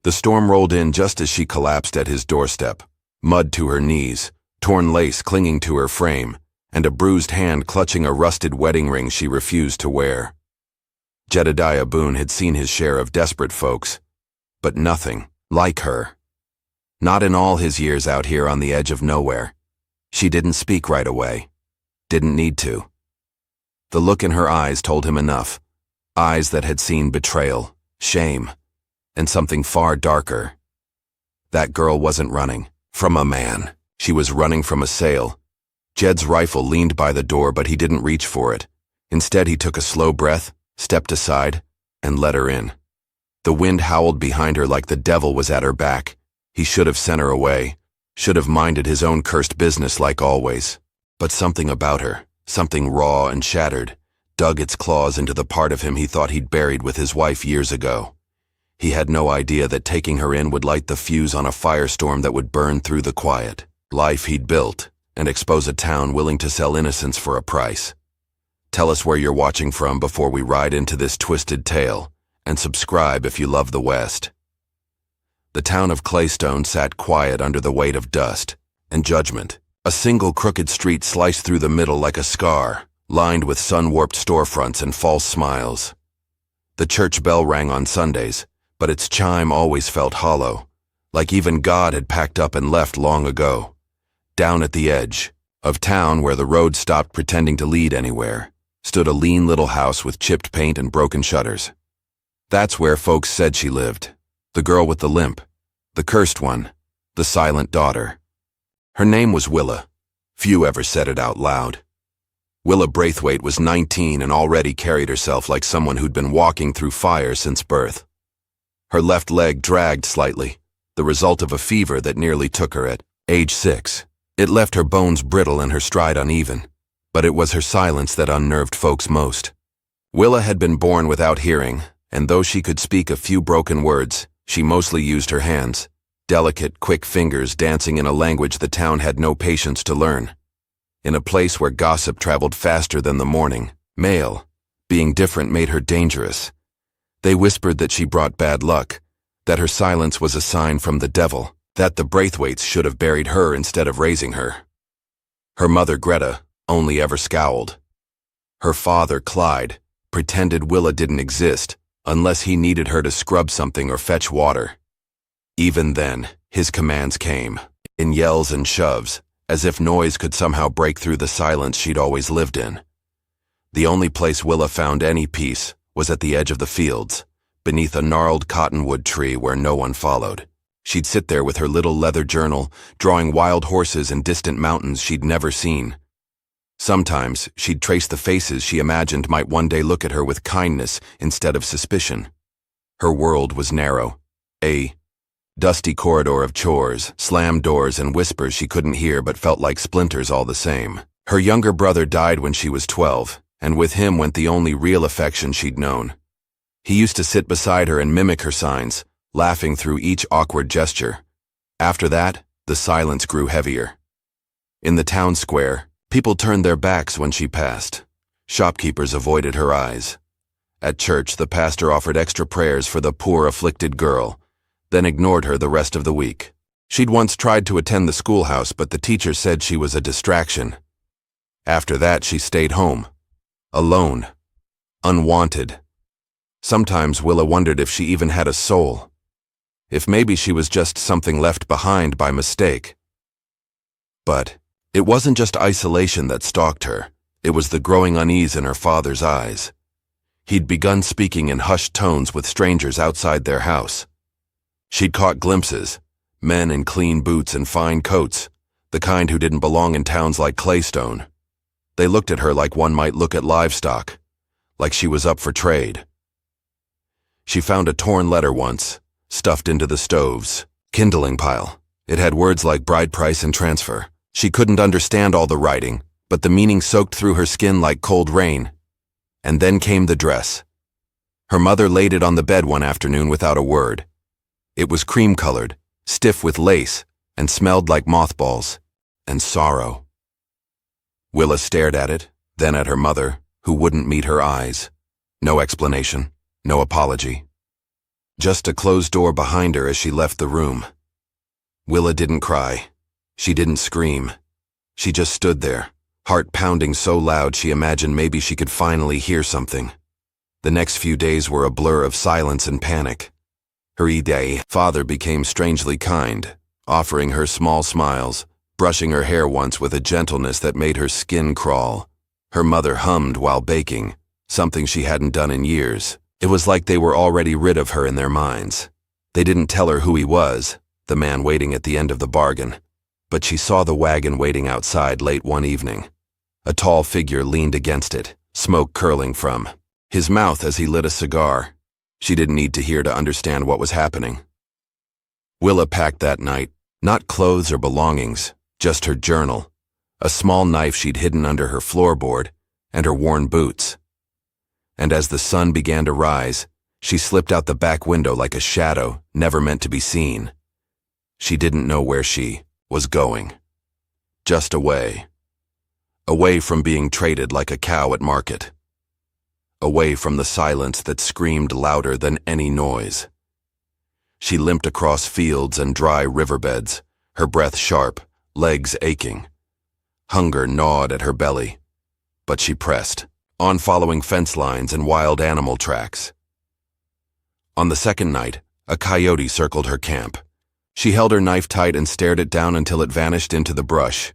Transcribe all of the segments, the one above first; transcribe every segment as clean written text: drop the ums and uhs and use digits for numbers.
The storm rolled in just as she collapsed at his doorstep, mud to her knees, torn lace clinging to her frame, and a bruised hand clutching a rusted wedding ring she refused to wear. Jedediah Boone had seen his share of desperate folks, but nothing like her. Not in all his years out here on the edge of nowhere. She didn't speak right away. Didn't need to. The look in her eyes told him enough. Eyes that had seen betrayal, shame, and something far darker. That girl wasn't running from a man. She was running from a sail. Jed's rifle leaned by the door, but he didn't reach for it. Instead, he took a slow breath, stepped aside, and let her in. The wind howled behind her like the devil was at her back. He should have sent her away, should have minded his own cursed business like always. But something about her, something raw and shattered, dug its claws into the part of him he thought he'd buried with his wife years ago. He had no idea that taking her in would light the fuse on a firestorm that would burn through the quiet life he'd built and expose a town willing to sell innocence for a price. Tell us where you're watching from before we ride into this twisted tale, and subscribe if you love the West. The town of Claystone sat quiet under the weight of dust and judgment. A single crooked street sliced through the middle like a scar, lined with sun-warped storefronts and false smiles. The church bell rang on Sundays, but its chime always felt hollow, like even God had packed up and left long ago. Down at the edge of town, where the road stopped pretending to lead anywhere, stood a lean little house with chipped paint and broken shutters. That's where folks said she lived. The girl with the limp, the cursed one, the silent daughter. Her name was Willa. Few ever said it out loud. Willa Braithwaite was 19 and already carried herself like someone who'd been walking through fire since birth. Her left leg dragged slightly, the result of a fever that nearly took her at age 6. It left her bones brittle and her stride uneven, but it was her silence that unnerved folks most. Willa had been born without hearing, and though she could speak a few broken words, she mostly used her hands, delicate, quick fingers dancing in a language the town had no patience to learn. In a place where gossip traveled faster than the morning mail, being different made her dangerous. They whispered that she brought bad luck, that her silence was a sign from the devil, that the Braithwaites should have buried her instead of raising her. Her mother, Greta, only ever scowled. Her father, Clyde, pretended Willa didn't exist unless he needed her to scrub something or fetch water. Even then, his commands came, in yells and shoves, as if noise could somehow break through the silence she'd always lived in. The only place Willa found any peace was at the edge of the fields, beneath a gnarled cottonwood tree where no one followed. She'd sit there with her little leather journal, drawing wild horses and distant mountains she'd never seen. Sometimes she'd trace the faces she imagined might one day look at her with kindness instead of suspicion. Her world was narrow, a dusty corridor of chores, slammed doors, and whispers she couldn't hear but felt like splinters all the same. Her younger brother died when she was 12, and with him went the only real affection she'd known. He used to sit beside her and mimic her signs, laughing through each awkward gesture. After that, the silence grew heavier. In the town square, people turned their backs when she passed. Shopkeepers avoided her eyes. At church, the pastor offered extra prayers for the poor, afflicted girl, then ignored her the rest of the week. She'd once tried to attend the schoolhouse, but the teacher said she was a distraction. After that, she stayed home, alone, unwanted. Sometimes Willa wondered if she even had a soul, if maybe she was just something left behind by mistake. But it wasn't just isolation that stalked her, it was the growing unease in her father's eyes. He'd begun speaking in hushed tones with strangers outside their house. She'd caught glimpses, men in clean boots and fine coats, the kind who didn't belong in towns like Claystone. They looked at her like one might look at livestock, like she was up for trade. She found a torn letter once, stuffed into the stove's kindling pile. It had words like bride price and transfer. She couldn't understand all the writing, but the meaning soaked through her skin like cold rain. And then came the dress. Her mother laid it on the bed one afternoon without a word. It was cream-colored, stiff with lace, and smelled like mothballs and sorrow. Willa stared at it, then at her mother, who wouldn't meet her eyes. No explanation, no apology. just a closed door behind her as she left the room. Willa didn't cry. She didn't scream. She just stood there, heart pounding so loud she imagined maybe she could finally hear something. The next few days were a blur of silence and panic. Her father became strangely kind, offering her small smiles, brushing her hair once with a gentleness that made her skin crawl. Her mother hummed while baking, something she hadn't done in years. It was like they were already rid of her in their minds. They didn't tell her who he was, the man waiting at the end of the bargain, but she saw the wagon waiting outside late one evening. A tall figure leaned against it, smoke curling from his mouth as he lit a cigar. She didn't need to hear to understand what was happening. Willa packed that night, not clothes or belongings, just her journal, a small knife she'd hidden under her floorboard, and her worn boots. And as the sun began to rise, she slipped out the back window like a shadow, never meant to be seen. She didn't know where she was going. Just away. Away from being traded like a cow at market. Away from the silence that screamed louder than any noise. She limped across fields and dry riverbeds, her breath sharp, legs aching. Hunger gnawed at her belly, but she pressed, on following fence lines and wild animal tracks. On the second night, a coyote circled her camp. She held her knife tight and stared it down until it vanished into the brush.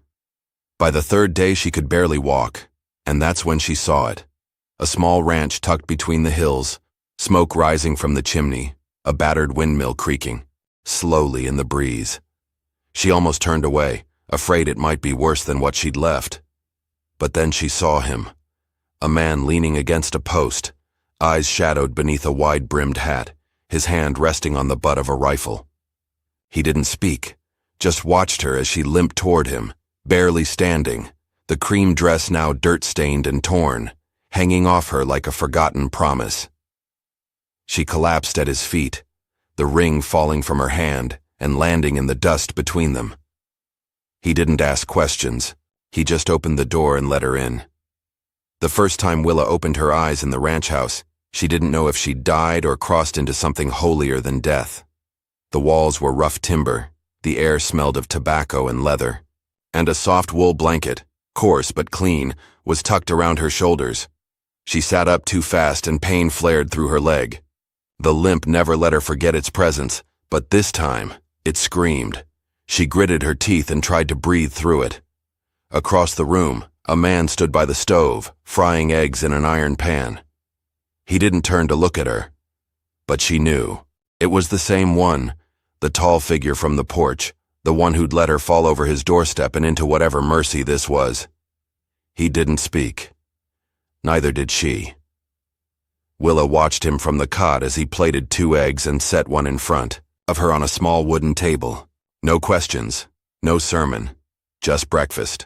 By the third day she could barely walk, and that's when she saw it. A small ranch tucked between the hills, smoke rising from the chimney, a battered windmill creaking, slowly in the breeze. She almost turned away, afraid it might be worse than what she'd left. But then she saw him, a man leaning against a post, eyes shadowed beneath a wide-brimmed hat, his hand resting on the butt of a rifle. He didn't speak, just watched her as she limped toward him, barely standing, the cream dress now dirt-stained and torn, hanging off her like a forgotten promise. She collapsed at his feet, the ring falling from her hand and landing in the dust between them. He didn't ask questions. He just opened the door and let her in. The first time Willa opened her eyes in the ranch house, she didn't know if she'd died or crossed into something holier than death. The walls were rough timber, the air smelled of tobacco and leather, and a soft wool blanket, coarse but clean, was tucked around her shoulders. She sat up too fast and pain flared through her leg. The limp never let her forget its presence, but this time, it screamed. She gritted her teeth and tried to breathe through it. Across the room, a man stood by the stove, frying eggs in an iron pan. He didn't turn to look at her, but she knew. It was the same one, the tall figure from the porch, the one who'd let her fall over his doorstep and into whatever mercy this was. He didn't speak. Neither did she. Willa watched him from the cot as he plated 2 eggs and set one in front of her on a small wooden table. No questions, no sermon, just breakfast.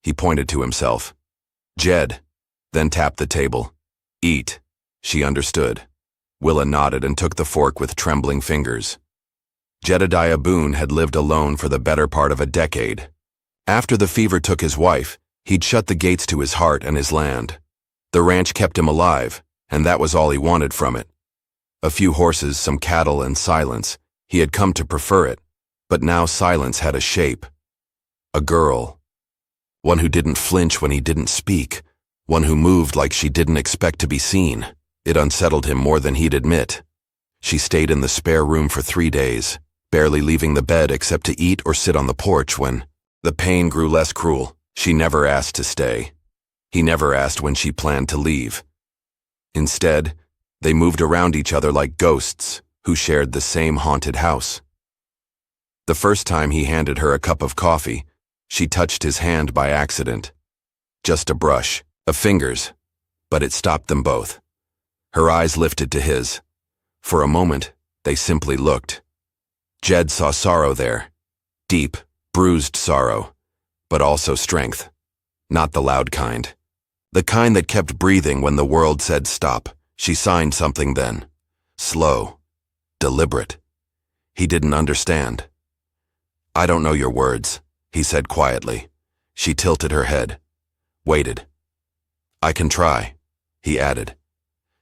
He pointed to himself. Jed, then tapped the table. Eat. She understood. Willa nodded and took the fork with trembling fingers. Jedediah Boone had lived alone for the better part of a decade. After the fever took his wife, he'd shut the gates to his heart and his land. The ranch kept him alive, and that was all he wanted from it. A few horses, some cattle, and silence. He had come to prefer it, but now silence had a shape. A girl. One who didn't flinch when he didn't speak. One who moved like she didn't expect to be seen. It unsettled him more than he'd admit. She stayed in the spare room for 3 days, barely leaving the bed except to eat or sit on the porch when the pain grew less cruel. She never asked to stay. He never asked when she planned to leave. Instead, they moved around each other like ghosts who shared the same haunted house. The first time he handed her a cup of coffee, she touched his hand by accident. Just a brush, of fingers, but it stopped them both. Her eyes lifted to his. For a moment, they simply looked. Jed saw sorrow there. Deep, bruised sorrow, but also strength. Not the loud kind. The kind that kept breathing when the world said stop. She signed something then. Slow. Deliberate. He didn't understand. I don't know your words, he said quietly. She tilted her head. Waited. I can try, he added.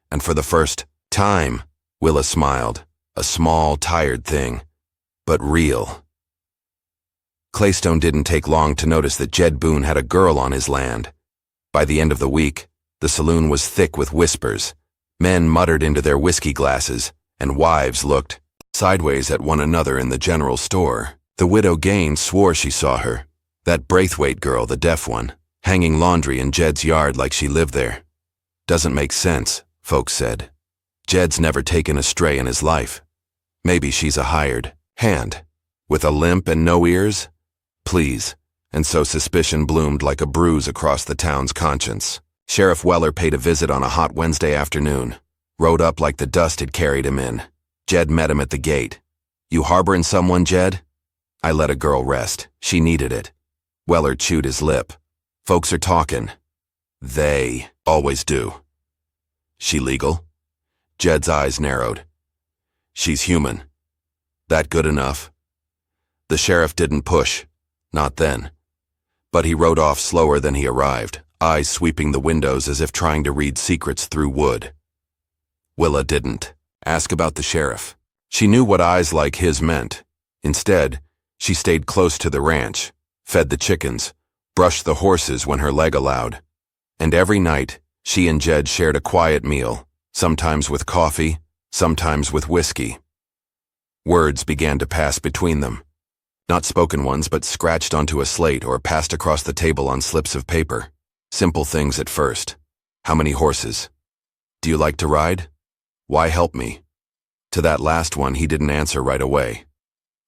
And for the first time, Willa smiled. A small, tired thing, but real. Claystone didn't take long to notice that Jed Boone had a girl on his land. By the end of the week, the saloon was thick with whispers. Men muttered into their whiskey glasses, and wives looked sideways at one another in the general store. The widow Gaines swore she saw her, that Braithwaite girl, the deaf one, hanging laundry in Jed's yard like she lived there. Doesn't make sense, folks said. Jed's never taken a stray in his life. Maybe she's a hired hand, with a limp and no ears? Please. And so suspicion bloomed like a bruise across the town's conscience. Sheriff Weller paid a visit on a hot Wednesday afternoon. Rode up like the dust had carried him in. Jed met him at the gate. "You harboring someone, Jed?" "I let a girl rest. She needed it." Weller chewed his lip. "Folks are talking. They always do." "She legal?" Jed's eyes narrowed. "She's human. That good enough?" The sheriff didn't push. Not then. But he rode off slower than he arrived, eyes sweeping the windows as if trying to read secrets through wood. Willa didn't ask about the sheriff. She knew what eyes like his meant. Instead, she stayed close to the ranch, fed the chickens, brushed the horses when her leg allowed. And every night, she and Jed shared a quiet meal, sometimes with coffee, sometimes with whiskey. Words began to pass between them. Not spoken ones, but scratched onto a slate or passed across the table on slips of paper. Simple things at first. "How many horses?" "Do you like to ride?" "Why help me?" To that last one, he didn't answer right away.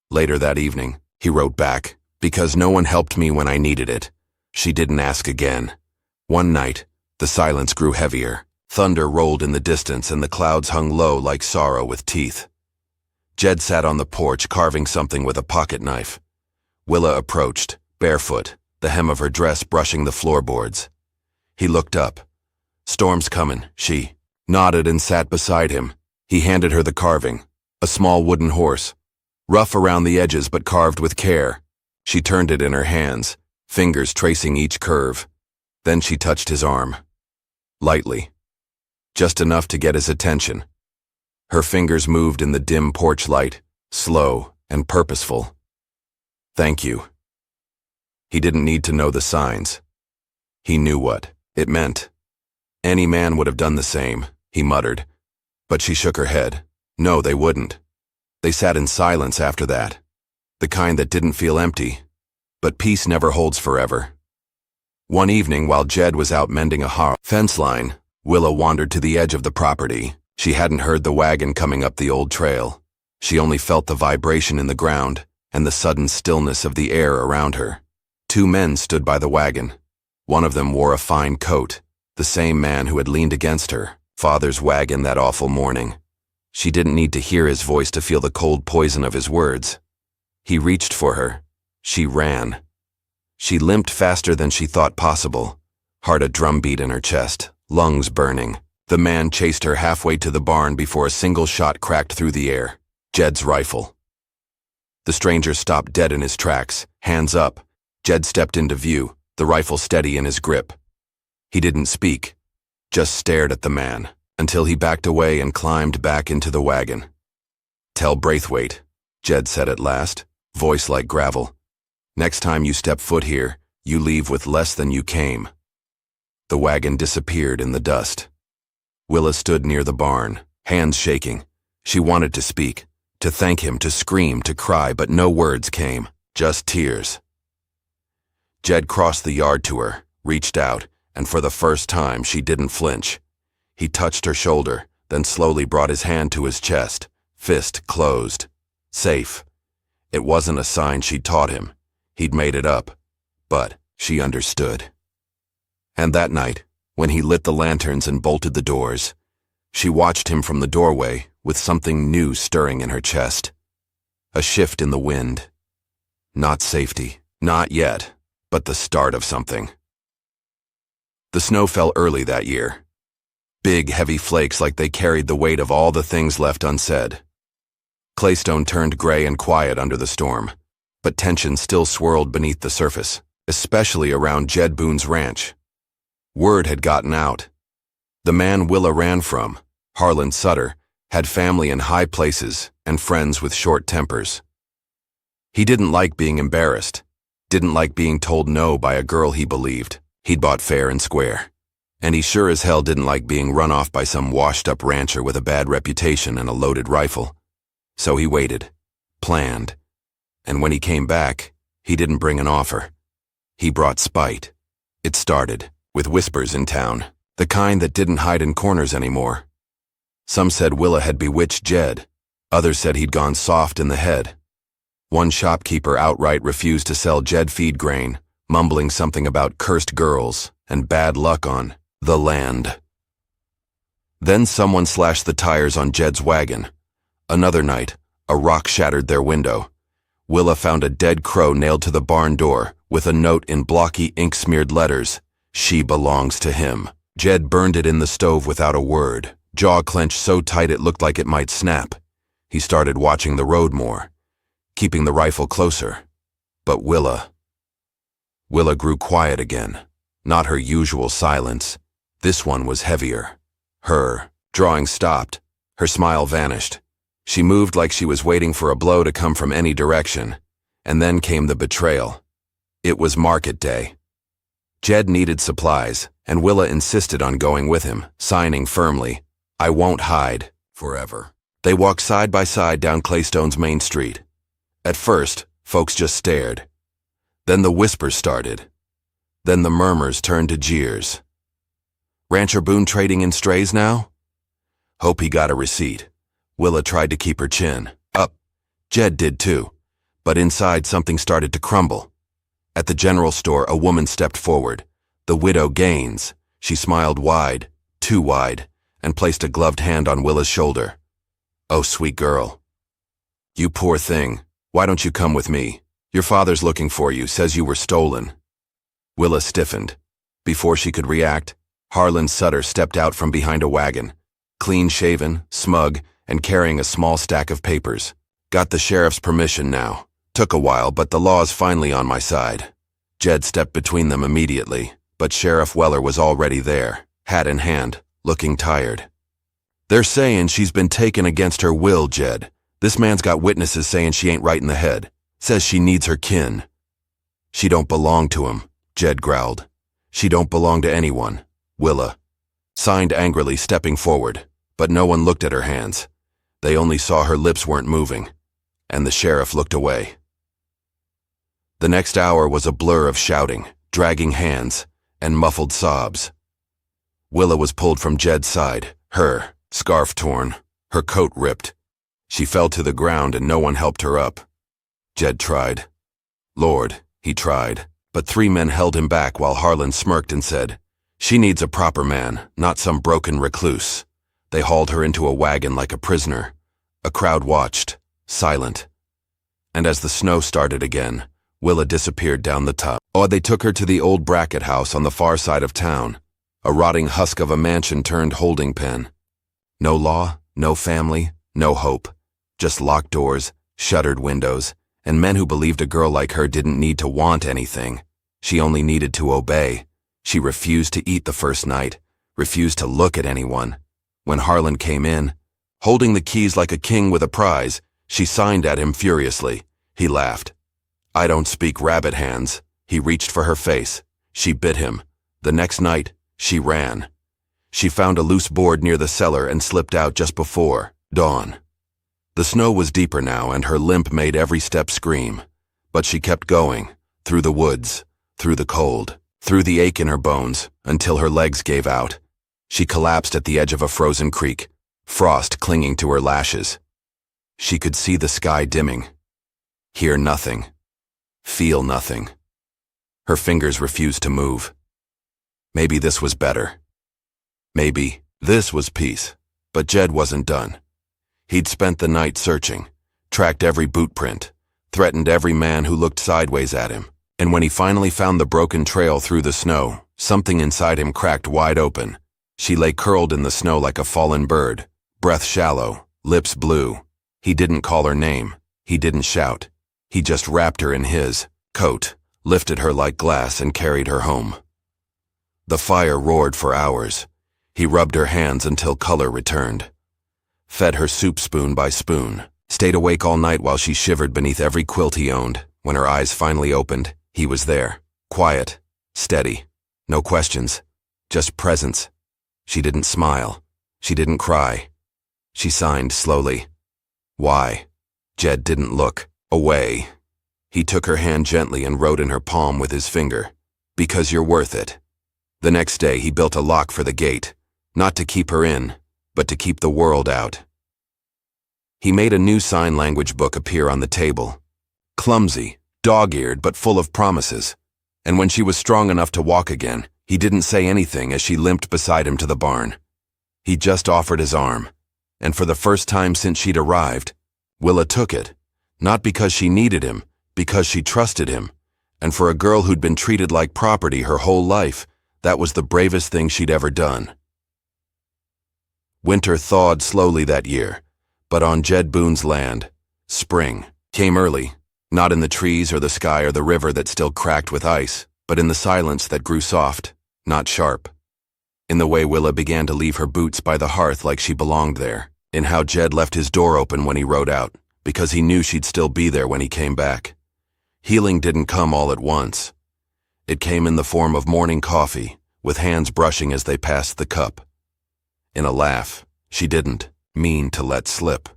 Later that evening, he wrote back, "Because no one helped me when I needed it." She didn't ask again. One night, the silence grew heavier. Thunder rolled in the distance and the clouds hung low like sorrow with teeth. Jed sat on the porch carving something with a pocket knife. Willa approached, barefoot, the hem of her dress brushing the floorboards. He looked up. "Storm's comin'," she nodded and sat beside him. He handed her the carving, a small wooden horse, rough around the edges but carved with care. She turned it in her hands, fingers tracing each curve. Then she touched his arm. Lightly. Just enough to get his attention. Her fingers moved in the dim porch light, slow and purposeful. "Thank you." He didn't need to know the signs. He knew what it meant. Any man would have done the same, he muttered. But she shook her head. No, they wouldn't. They sat in silence after that. The kind that didn't feel empty. But peace never holds forever. One evening, while Jed was out mending a fence line, Willa wandered to the edge of the property. She hadn't heard the wagon coming up the old trail. She only felt the vibration in the ground and the sudden stillness of the air around her. Two men stood by the wagon. One of them wore a fine coat, the same man who had leaned against her father's wagon that awful morning. She didn't need to hear his voice to feel the cold poison of his words. He reached for her. She ran. She limped faster than she thought possible, heart a drumbeat in her chest, lungs burning. The man chased her halfway to the barn before a single shot cracked through the air. Jed's rifle. The stranger stopped dead in his tracks, hands up. Jed stepped into view, the rifle steady in his grip. He didn't speak, just stared at the man, until he backed away and climbed back into the wagon. "Tell Braithwaite," Jed said at last, voice like gravel. "Next time you step foot here, you leave with less than you came." The wagon disappeared in the dust. Willa stood near the barn, hands shaking. She wanted to speak, to thank him, to scream, to cry, but no words came, just tears. Jed crossed the yard to her, reached out, and for the first time she didn't flinch. He touched her shoulder, then slowly brought his hand to his chest, fist closed. Safe. It wasn't a sign she'd taught him. He'd made it up. But she understood. And that night, when he lit the lanterns and bolted the doors, she watched him from the doorway with something new stirring in her chest. A shift in the wind. Not safety, not yet, but the start of something. The snow fell early that year. Big, heavy flakes like they carried the weight of all the things left unsaid. Claystone turned gray and quiet under the storm, but tension still swirled beneath the surface, especially around Jed Boone's ranch. Word had gotten out. The man Willa ran from, Harlan Sutter, had family in high places and friends with short tempers. He didn't like being embarrassed, didn't like being told no by a girl he believed he'd bought fair and square. And he sure as hell didn't like being run off by some washed-up rancher with a bad reputation and a loaded rifle. So he waited, planned, and when he came back, he didn't bring an offer. He brought spite. It started with whispers in town, the kind that didn't hide in corners anymore. Some said Willa had bewitched Jed. Others said he'd gone soft in the head. One shopkeeper outright refused to sell Jed feed grain, mumbling something about cursed girls and bad luck on the land. Then someone slashed the tires on Jed's wagon. Another night, a rock shattered their window. Willa found a dead crow nailed to the barn door with a note in blocky ink-smeared letters, "She belongs to him." Jed burned it in the stove without a word, jaw clenched so tight it looked like it might snap. He started watching the road more, keeping the rifle closer. But Willa grew quiet again. Not her usual silence. This one was heavier. Her drawing stopped. Her smile vanished. She moved like she was waiting for a blow to come from any direction. And then came the betrayal. It was market day. Jed needed supplies, and Willa insisted on going with him, signing firmly, "I won't hide forever." They walked side by side down Claystone's main street. At first, folks just stared. Then the whispers started. Then the murmurs turned to jeers. Rancher Boone trading in strays now? Hope he got a receipt. Willa tried to keep her chin up. Jed did too. But inside something started to crumble. At the general store, a woman stepped forward. The widow Gaines. She smiled wide, too wide, and placed a gloved hand on Willa's shoulder. "Oh, sweet girl. You poor thing. Why don't you come with me? Your father's looking for you, says you were stolen." Willa stiffened. Before she could react, Harlan Sutter stepped out from behind a wagon, clean-shaven, smug, and carrying a small stack of papers. "Got the sheriff's permission now. Took a while, but the law's finally on my side." Jed stepped between them immediately, but Sheriff Weller was already there, hat in hand, looking tired. "They're saying she's been taken against her will, Jed. This man's got witnesses saying she ain't right in the head. Says she needs her kin." "She don't belong to him," Jed growled. "She don't belong to anyone." Willa signed angrily, stepping forward, but no one looked at her hands. They only saw her lips weren't moving, and the sheriff looked away. The next hour was a blur of shouting, dragging hands, and muffled sobs. Willa was pulled from Jed's side, her scarf torn, her coat ripped. She fell to the ground and no one helped her up. Jed tried. Lord, he tried, but 3 men held him back while Harlan smirked and said, "She needs a proper man, not some broken recluse." They hauled her into a wagon like a prisoner. A crowd watched, silent. And as the snow started again, Willa disappeared down the top. They took her to the old Brackett house on the far side of town, a rotting husk of a mansion turned holding pen. No law, no family, no hope. Just locked doors, shuttered windows, and men who believed a girl like her didn't need to want anything. She only needed to obey. She refused to eat the first night, refused to look at anyone. When Harlan came in, holding the keys like a king with a prize, she signed at him furiously. He laughed. "I don't speak rabbit hands." He reached for her face. She bit him. The next night, she ran. She found a loose board near the cellar and slipped out just before dawn. The snow was deeper now, and her limp made every step scream. But she kept going, through the woods, through the cold, through the ache in her bones, until her legs gave out. She collapsed at the edge of a frozen creek, frost clinging to her lashes. She could see the sky dimming, hear nothing, feel nothing. Her fingers refused to move. Maybe this was better. Maybe this was peace. But Jed wasn't done. He'd spent the night searching, tracked every boot print, threatened every man who looked sideways at him. And when he finally found the broken trail through the snow, something inside him cracked wide open. She lay curled in the snow like a fallen bird, breath shallow, lips blue. He didn't call her name. He didn't shout. He just wrapped her in his coat, lifted her like glass, and carried her home. The fire roared for hours. He rubbed her hands until color returned. fed her soup spoon by spoon, stayed awake all night while she shivered beneath every quilt he owned. When her eyes finally opened, he was there, quiet, steady, no questions, just presence. She didn't smile. She didn't cry. She signed slowly. Why? Jed didn't look away. He took her hand gently and wrote in her palm with his finger, "Because you're worth it." The next day he built a lock for the gate, not to keep her in, but to keep the world out. He made a new sign language book appear on the table. Clumsy, dog-eared, but full of promises. And when she was strong enough to walk again, he didn't say anything as she limped beside him to the barn. He just offered his arm. And for the first time since she'd arrived, Willa took it. Not because she needed him, because she trusted him. And for a girl who'd been treated like property her whole life, that was the bravest thing she'd ever done. Winter thawed slowly that year, but on Jed Boone's land, spring came early, not in the trees or the sky or the river that still cracked with ice, but in the silence that grew soft, not sharp. In the way Willa began to leave her boots by the hearth like she belonged there, in how Jed left his door open when he rode out, because he knew she'd still be there when he came back. Healing didn't come all at once. It came in the form of morning coffee, with hands brushing as they passed the cup. In a laugh she didn't mean to let slip.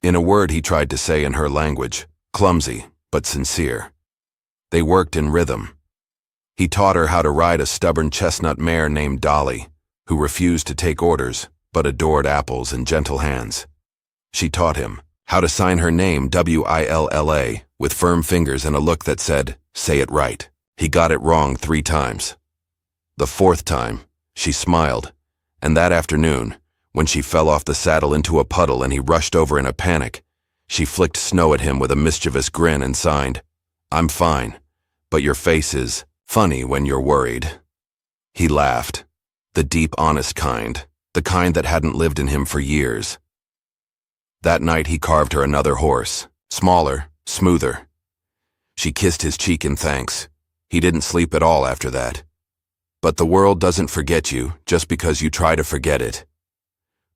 In a word he tried to say in her language, clumsy but sincere. They worked in rhythm. He taught her how to ride a stubborn chestnut mare named Dolly, who refused to take orders but adored apples and gentle hands. She taught him how to sign her name Willa with firm fingers and a look that said, "Say it right." He got it wrong 3 times. The 4th time, she smiled, and that afternoon, when she fell off the saddle into a puddle and he rushed over in a panic, she flicked snow at him with a mischievous grin and signed, "I'm fine, but your face is funny when you're worried." He laughed, the deep, honest kind, the kind that hadn't lived in him for years. That night he carved her another horse, smaller, smoother. She kissed his cheek in thanks. He didn't sleep at all after that. But the world doesn't forget you just because you try to forget it.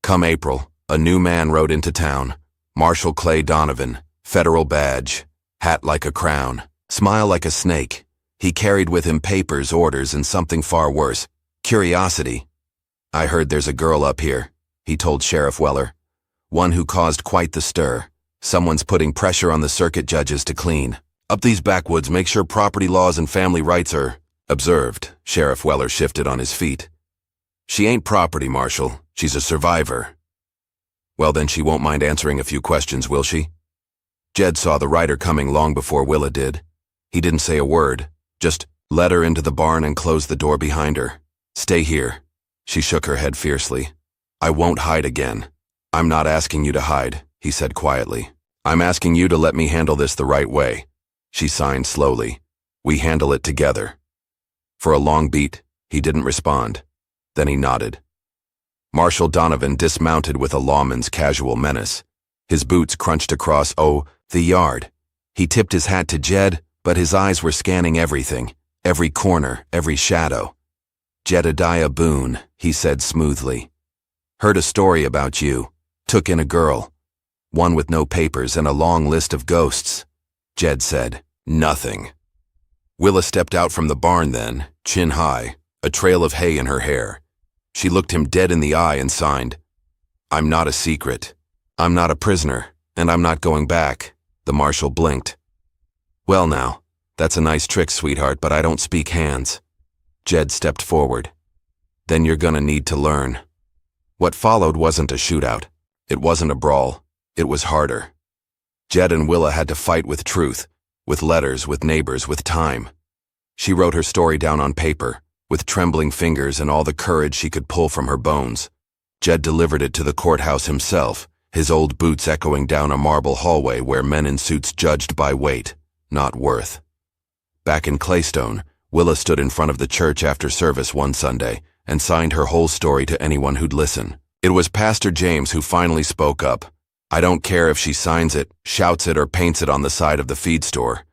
Come April, a new man rode into town. Marshal Clay Donovan, federal badge, hat like a crown, smile like a snake. He carried with him papers, orders, and something far worse, curiosity. "I heard there's a girl up here," he told Sheriff Weller. "One who caused quite the stir. Someone's putting pressure on the circuit judges to clean up these backwoods, make sure property laws and family rights are observed." Sheriff Weller shifted on his feet. "She ain't property, Marshal. She's a survivor." "Well, then she won't mind answering a few questions, will she?" Jed saw the rider coming long before Willa did. He didn't say a word, just led her into the barn and closed the door behind her. "Stay here." She shook her head fiercely. "I won't hide again." "I'm not asking you to hide," he said quietly. "I'm asking you to let me handle this the right way." She signed slowly. "We handle it together." For a long beat, he didn't respond. Then he nodded. Marshal Donovan dismounted with a lawman's casual menace. His boots crunched across, the yard. He tipped his hat to Jed, but his eyes were scanning everything, every corner, every shadow. "Jedediah Boone," he said smoothly. "Heard a story about you. Took in a girl. One with no papers and a long list of ghosts." Jed said, "Nothing." Willa stepped out from the barn then, chin high, a trail of hay in her hair. She looked him dead in the eye and signed, "I'm not a secret. I'm not a prisoner, and I'm not going back." The marshal blinked. "Well now, that's a nice trick, sweetheart, but I don't speak hands." Jed stepped forward. "Then you're gonna need to learn." What followed wasn't a shootout. It wasn't a brawl. It was harder. Jed and Willa had to fight with truth, with letters, with neighbors, with time. She wrote her story down on paper, with trembling fingers and all the courage she could pull from her bones. Jed delivered it to the courthouse himself, his old boots echoing down a marble hallway where men in suits judged by weight, not worth. Back in Claystone, Willa stood in front of the church after service one Sunday and signed her whole story to anyone who'd listen. It was Pastor James who finally spoke up. "I don't care if she signs it, shouts it, or paints it on the side of the feed store.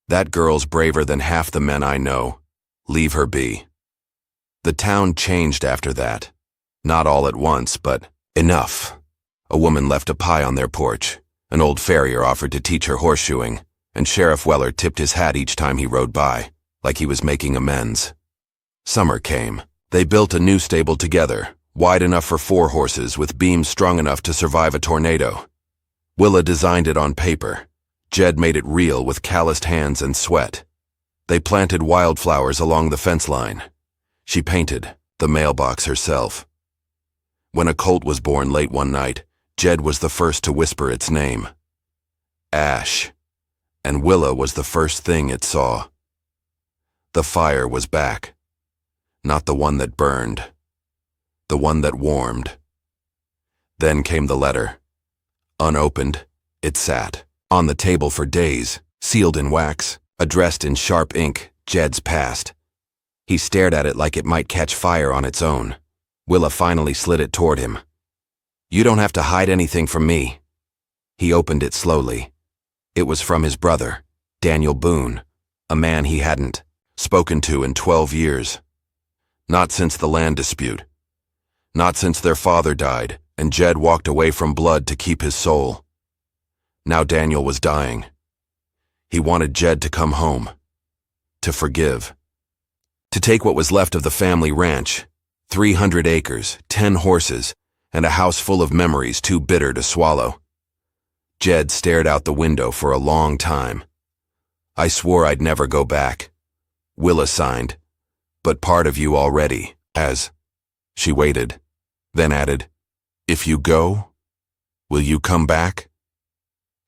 That girl's braver than half the men I know. Leave her be." The town changed after that. Not all at once, but enough. A woman left a pie on their porch. An old farrier offered to teach her horseshoeing, and Sheriff Weller tipped his hat each time he rode by, like he was making amends. Summer came. They built a new stable together, wide enough for 4 horses with beams strong enough to survive a tornado. Willa designed it on paper. Jed made it real with calloused hands and sweat. They planted wildflowers along the fence line. She painted the mailbox herself. When a colt was born late one night, Jed was the first to whisper its name. Ash. And Willa was the first thing it saw. The fire was back. Not the one that burned. The one that warmed. Then came the letter. Unopened, it sat on the table for days, sealed in wax, addressed in sharp ink, Jed's past. He stared at it like it might catch fire on its own. Willa finally slid it toward him. You don't have to hide anything from me. He opened it slowly. It was from his brother, Daniel Boone, a man he hadn't spoken to in 12 years. Not since the land dispute. Not since their father died, and Jed walked away from blood to keep his soul. Now Daniel was dying. He wanted Jed to come home. To forgive. To take what was left of the family ranch, 300 acres, 10 horses, and a house full of memories too bitter to swallow. Jed stared out the window for a long time. I swore I'd never go back. Willa signed. But part of you already has. She waited, then added, If you go, will you come back?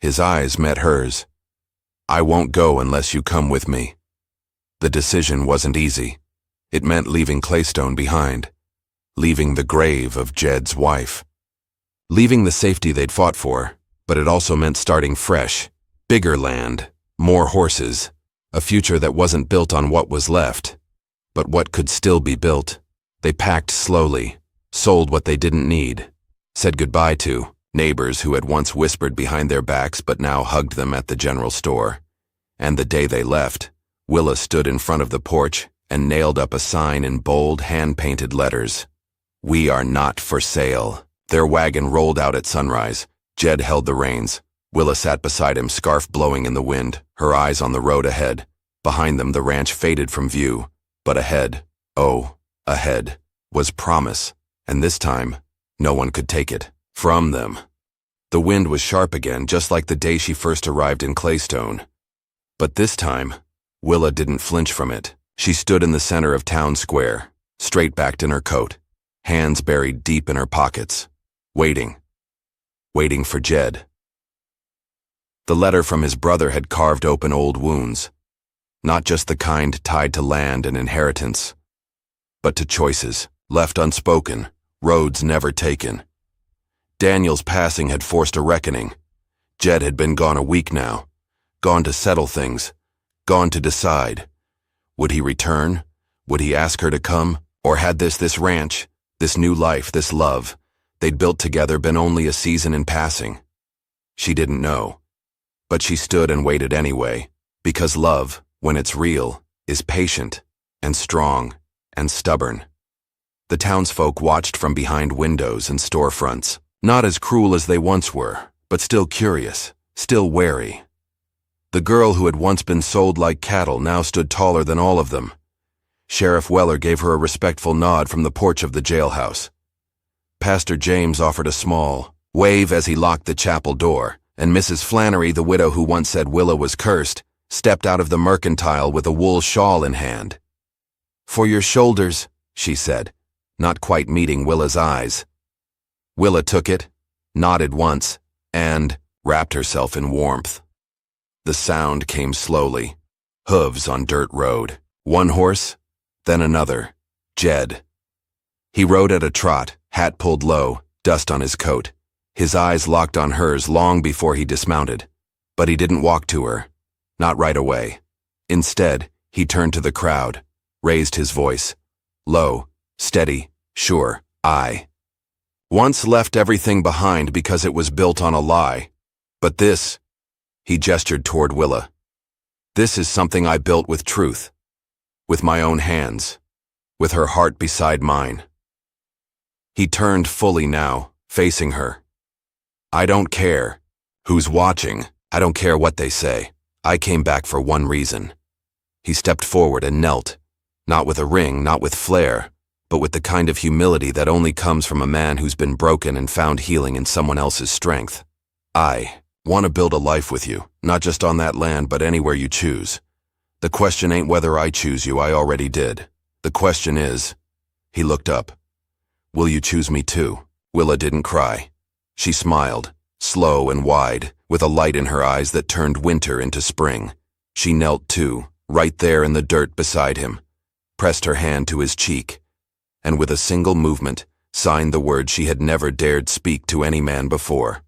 His eyes met hers. I won't go unless you come with me. The decision wasn't easy. It meant leaving Claystone behind. Leaving the grave of Jed's wife. Leaving the safety they'd fought for, but it also meant starting fresh. Bigger land, more horses, a future that wasn't built on what was left, but what could still be built. They packed slowly, sold what they didn't need, said goodbye to neighbors who had once whispered behind their backs but now hugged them at the general store. And the day they left, Willa stood in front of the porch and nailed up a sign in bold, hand-painted letters. We are not for sale. Their wagon rolled out at sunrise. Jed held the reins. Willa sat beside him, scarf blowing in the wind, her eyes on the road ahead. Behind them, the ranch faded from view. But ahead, oh, ahead, was promise. And this time, no one could take it from them. The wind was sharp again, just like the day she first arrived in Claystone. But this time, Willa didn't flinch from it. She stood in the center of town square, straight-backed in her coat, hands buried deep in her pockets, waiting for Jed. The letter from his brother had carved open old wounds, not just the kind tied to land and inheritance, but to choices left unspoken, roads never taken. Daniel's passing had forced a reckoning. Jed had been gone a week now, gone to settle things, gone to decide. Would he return? Would he ask her to come? Or had this ranch, this new life, this love they'd built together been only a season in passing? She didn't know. But she stood and waited anyway, because love, when it's real, is patient and strong and stubborn. The townsfolk watched from behind windows and storefronts, not as cruel as they once were, but still curious, still wary. The girl who had once been sold like cattle now stood taller than all of them. Sheriff Weller gave her a respectful nod from the porch of the jailhouse. Pastor James offered a small wave as he locked the chapel door, and Mrs. Flannery, the widow who once said Willa was cursed, stepped out of the mercantile with a wool shawl in hand. For your shoulders, she said, not quite meeting Willa's eyes. Willa took it, nodded once, and wrapped herself in warmth. The sound came slowly, hooves on dirt road. One horse, then another, Jed. He rode at a trot, hat pulled low, dust on his coat. His eyes locked on hers long before he dismounted. But he didn't walk to her, not right away. Instead, he turned to the crowd, raised his voice. Low, steady, sure, I once left everything behind because it was built on a lie. But this, he gestured toward Willa, this is something I built with truth, with my own hands, with her heart beside mine. He turned fully now, facing her. I don't care who's watching. I don't care what they say. I came back for one reason. He stepped forward and knelt, not with a ring, not with flair, but with the kind of humility that only comes from a man who's been broken and found healing in someone else's strength. I want to build a life with you, not just on that land, but anywhere you choose. The question ain't whether I choose you, I already did. The question is, he looked up, will you choose me too? Willa didn't cry. She smiled, slow and wide, with a light in her eyes that turned winter into spring. She knelt too, right there in the dirt beside him, pressed her hand to his cheek, and with a single movement, signed the word she had never dared speak to any man before.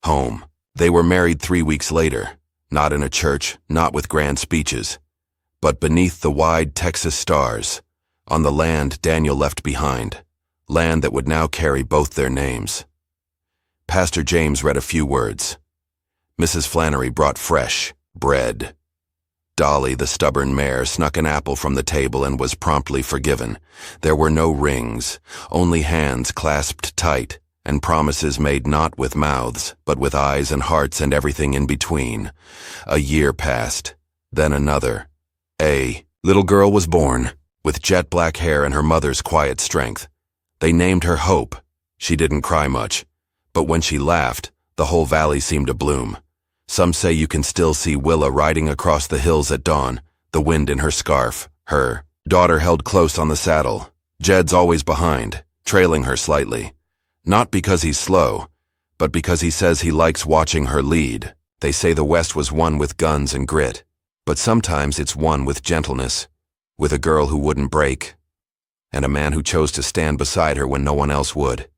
Home. They were married 3 weeks later, not in a church, not with grand speeches, but beneath the wide Texas stars, on the land Daniel left behind, land that would now carry both their names. Pastor James read a few words. Mrs. Flannery brought fresh bread. Dolly, the stubborn mare, snuck an apple from the table and was promptly forgiven. There were no rings, only hands clasped tight, and promises made not with mouths, but with eyes and hearts and everything in between. A year passed, then another. A little girl was born, with jet black hair and her mother's quiet strength. They named her Hope. She didn't cry much, but when she laughed, the whole valley seemed to bloom. Some say you can still see Willa riding across the hills at dawn, the wind in her scarf, her daughter held close on the saddle. Jed's always behind, trailing her slightly. Not because he's slow, but because he says he likes watching her lead. They say the West was won with guns and grit, but sometimes it's won with gentleness, with a girl who wouldn't break, and a man who chose to stand beside her when no one else would.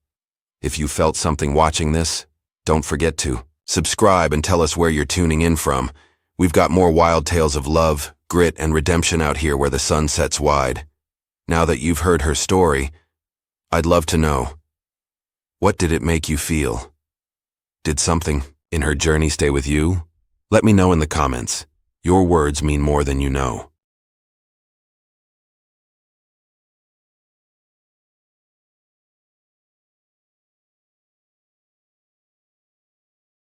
If you felt something watching this, don't forget to subscribe and tell us where you're tuning in from. We've got more wild tales of love, grit, and redemption out here where the sun sets wide. Now that you've heard her story, I'd love to know, what did it make you feel? Did something in her journey stay with you? Let me know in the comments. Your words mean more than you know.